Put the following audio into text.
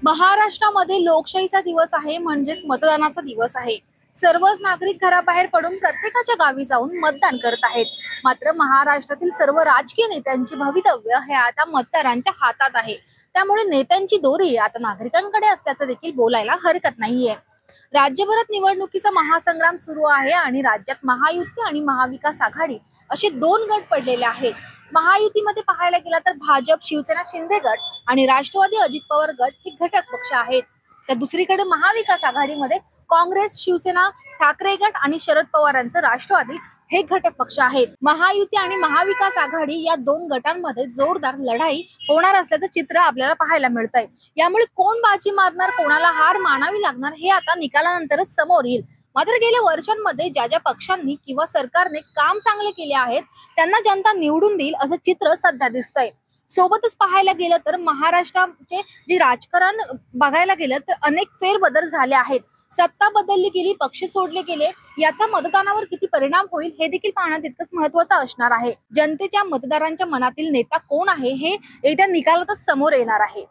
महाराष्ट्रामध्ये लोकशाहीचा दिवस आहे म्हणजेच मतदानाचा दिवस आहे। सर्वच नागरिक घराबाहेर पडून प्रत्येकाच्या गावी जाऊन मतदान करत आहेत। मात्र महाराष्ट्रातील सर्व राजकीय नेत्यांची भवितव्य हे आता मतदारांच्या हातात आहे। त्यामुळे नेत्यांची दोरी आता नागरिकांकडे असल्याचं देखील बोलायला हरकत नाहीये। राज्यभरात निवडणुकीचा महासंग्राम सुरू आहे आणि राज्यात महायुती आणि महाविकास आघाडी असे दोन गट पडलेले आहेत। महायुतीमध्ये पाहायला गेला तर भाजप, शिवसेना, शिंदे गट आणि राष्ट्रवादी अजित पवार गट हे घटक पक्ष आहेत। तर दुसरीकडे महाविकास आघाडीमध्ये काँग्रेस, शिवसेना, ठाकरे गट आणि शरद पवारांचं राष्ट्रवादी हे घटक पक्ष आहेत। महायुती आणि महाविकास आघाडी या दोन गटांमध्ये जोरदार लढाई होणार असल्याचं चित्र आपल्याला पाहायला मिळतंय। यामुळे कोण बाजी मारणार, कोणाला हार मानावी लागणार हे आता निकालानंतरच समोर येईल। मात्र गेल्या वर्षांमध्ये ज्या ज्या पक्षांनी किंवा सरकारने काम चांगले केले आहेत त्यांना जनता निवडून देईल असं चित्र सध्या दिसतंय। सोबतच पाहायला गेलं तर महाराष्ट्राचे जे राजकारण बघायला गेलं तर अनेक फेरबदल झाले आहेत। सत्ता बदलली गेली, पक्ष सोडले गेले, याचा मतदानावर किती परिणाम होईल हे देखील पाहणं तितकंच महत्त्वाचं असणार आहे। जनतेच्या मतदारांच्या मनातील नेता कोण आहे हे येत्या निकालातच समोर येणार आहे।